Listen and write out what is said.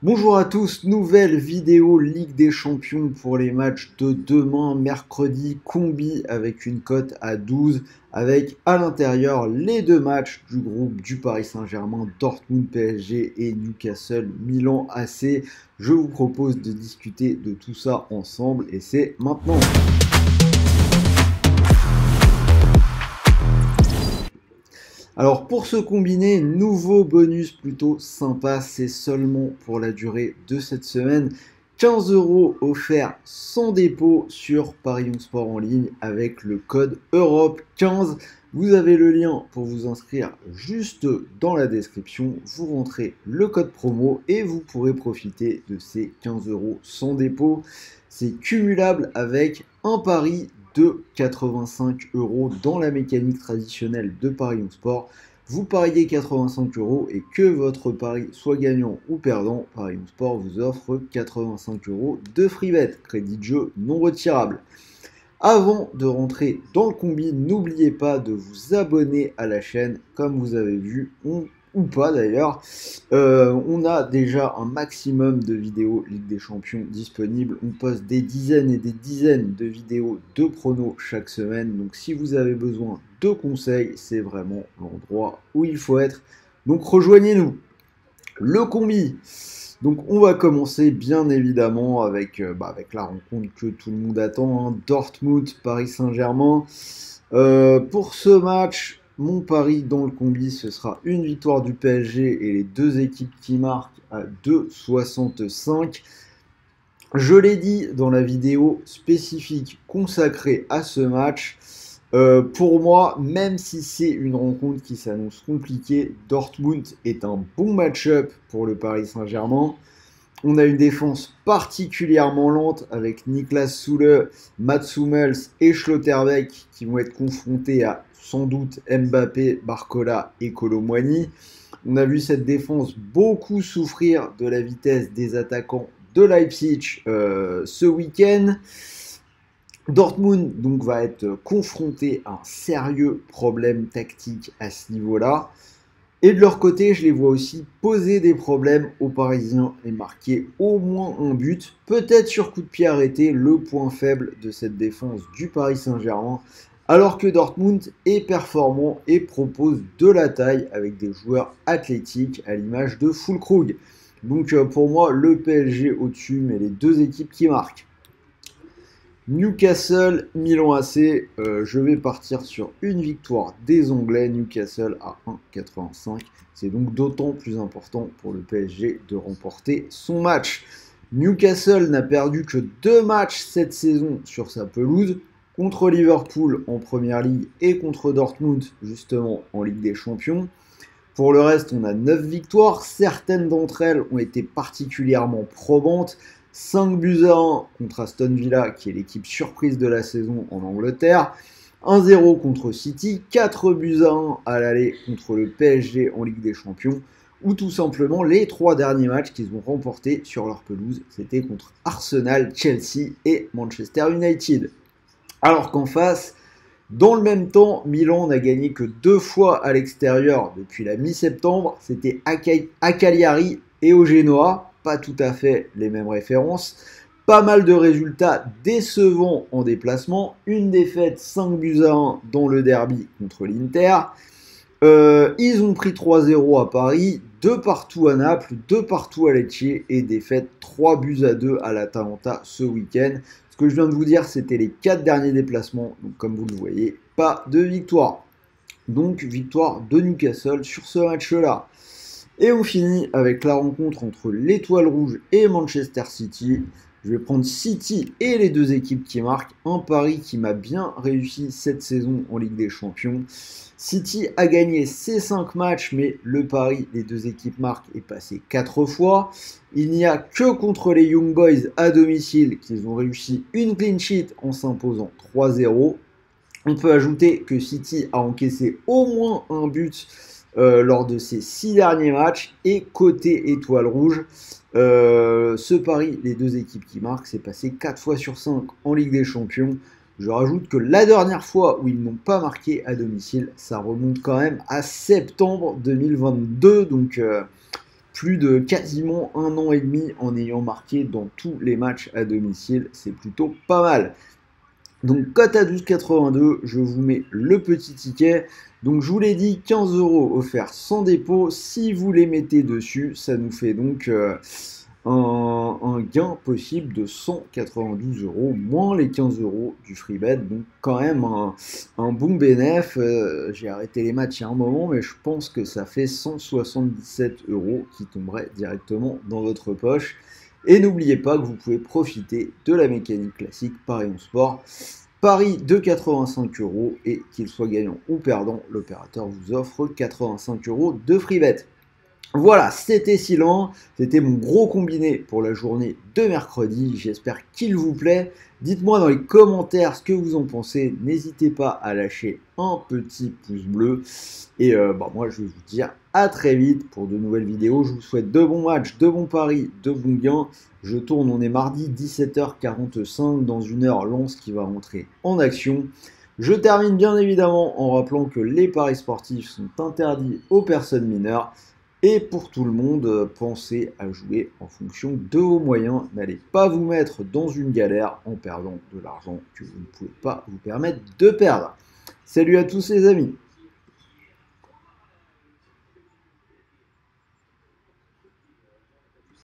Bonjour à tous, nouvelle vidéo Ligue des Champions pour les matchs de demain, mercredi, combi avec une cote à 12, avec à l'intérieur les deux matchs du groupe du Paris Saint-Germain, Dortmund PSG et Newcastle Milan AC. Je vous propose de discuter de tout ça ensemble et c'est maintenant. Alors pour ce combiné, nouveau bonus plutôt sympa, c'est seulement pour la durée de cette semaine. 15 € offerts sans dépôt sur Paris Young Sport en ligne avec le code Europe15. Vous avez le lien pour vous inscrire juste dans la description. Vous rentrez le code promo et vous pourrez profiter de ces 15 € sans dépôt. C'est cumulable avec un pari de 85 € dans la mécanique traditionnelle de Paris Young Sport. Vous pariez 85 € et que votre pari soit gagnant ou perdant, Paris Young Sport vous offre 85 € de free bet, crédit de jeu non retirable. Avant de rentrer dans le combi, n'oubliez pas de vous abonner à la chaîne, comme vous avez vu, ou pas d'ailleurs. On a déjà un maximum de vidéos Ligue des Champions disponibles. On poste des dizaines et des dizaines de vidéos de pronos chaque semaine. Donc si vous avez besoin de conseils, c'est vraiment l'endroit où il faut être. Donc rejoignez-nous. Le combi. Donc on va commencer bien évidemment avec la rencontre que tout le monde attend, hein, Dortmund, Paris Saint-Germain. Pour ce match, mon pari dans le combi, ce sera une victoire du PSG et les deux équipes qui marquent à 2,65. Je l'ai dit dans la vidéo spécifique consacrée à ce match. Pour moi, même si c'est une rencontre qui s'annonce compliquée, Dortmund est un bon match-up pour le Paris Saint-Germain. On a une défense particulièrement lente avec Niklas Süle, Mats Hummels et Schlotterbeck qui vont être confrontés à sans doute Mbappé, Barcola et Kolo Muani. On a vu cette défense beaucoup souffrir de la vitesse des attaquants de Leipzig ce week-end. Dortmund donc va être confronté à un sérieux problème tactique à ce niveau-là. Et de leur côté, je les vois aussi poser des problèmes aux Parisiens et marquer au moins un but, peut-être sur coup de pied arrêté, le point faible de cette défense du Paris Saint-Germain, alors que Dortmund est performant et propose de la taille avec des joueurs athlétiques à l'image de Füllkrug. Donc pour moi, le PSG au-dessus, mais les deux équipes qui marquent. Newcastle, Milan AC, je vais partir sur une victoire des Anglais, Newcastle à 1,85. C'est donc d'autant plus important pour le PSG de remporter son match. Newcastle n'a perdu que 2 matchs cette saison sur sa pelouse, contre Liverpool en Première Ligue et contre Dortmund justement en Ligue des Champions. Pour le reste, on a 9 victoires, certaines d'entre elles ont été particulièrement probantes. 5 buts à 1 contre Aston Villa, qui est l'équipe surprise de la saison en Angleterre. 1-0 contre City, 4 buts à 1 à l'aller contre le PSG en Ligue des Champions, ou tout simplement les 3 derniers matchs qu'ils ont remportés sur leur pelouse, c'était contre Arsenal, Chelsea et Manchester United. Alors qu'en face, dans le même temps, Milan n'a gagné que 2 fois à l'extérieur depuis la mi-septembre, c'était à Cagliari et au Genoa. Pas tout à fait les mêmes références. Pas mal de résultats décevants en déplacement. Une défaite 5 buts à 1 dans le derby contre l'Inter. Ils ont pris 3-0 à Paris, 2 partout à Naples, 2 partout à Lecce et défaite 3 buts à 2 à l'Atalanta ce week-end. Ce que je viens de vous dire, c'était les 4 derniers déplacements. Donc comme vous le voyez, pas de victoire. Donc victoire de Newcastle sur ce match-là. Et on finit avec la rencontre entre l'Étoile Rouge et Manchester City. Je vais prendre City et les deux équipes qui marquent. Un pari qui m'a bien réussi cette saison en Ligue des Champions. City a gagné ses 5 matchs, mais le pari des deux équipes marquent est passé 4 fois. Il n'y a que contre les Young Boys à domicile qu'ils ont réussi une clean sheet en s'imposant 3-0. On peut ajouter que City a encaissé au moins un but lors de ses 6 derniers matchs. Et côté étoile rouge, ce pari, les deux équipes qui marquent, c'est passé 4 fois sur 5 en Ligue des Champions. Je rajoute que la dernière fois où ils n'ont pas marqué à domicile, ça remonte quand même à septembre 2022. Donc plus de quasiment 1 an et demi en ayant marqué dans tous les matchs à domicile. C'est plutôt pas mal. Donc cote à 12,82, je vous mets le petit ticket. Donc je vous l'ai dit, 15 € offerts sans dépôt. Si vous les mettez dessus, ça nous fait donc un gain possible de 192 € moins les 15 € du free bet. Donc quand même un bon bénéf. J'ai arrêté les matchs il y a un moment, mais je pense que ça fait 177 € qui tomberaient directement dans votre poche. Et n'oubliez pas que vous pouvez profiter de la mécanique classique Paris Sport. Pari de 85 € et qu'il soit gagnant ou perdant, l'opérateur vous offre 85 € de free bet. Voilà, c'était Silan, c'était mon gros combiné pour la journée de mercredi, j'espère qu'il vous plaît. Dites-moi dans les commentaires ce que vous en pensez, n'hésitez pas à lâcher un petit pouce bleu. Et moi je vais vous dire à très vite pour de nouvelles vidéos, je vous souhaite de bons matchs, de bons paris, de bons gains. Je tourne, on est mardi 17h45, dans une heure Lens qui va rentrer en action. Je termine bien évidemment en rappelant que les paris sportifs sont interdits aux personnes mineures. Et pour tout le monde, pensez à jouer en fonction de vos moyens. N'allez pas vous mettre dans une galère en perdant de l'argent que vous ne pouvez pas vous permettre de perdre. Salut à tous les amis!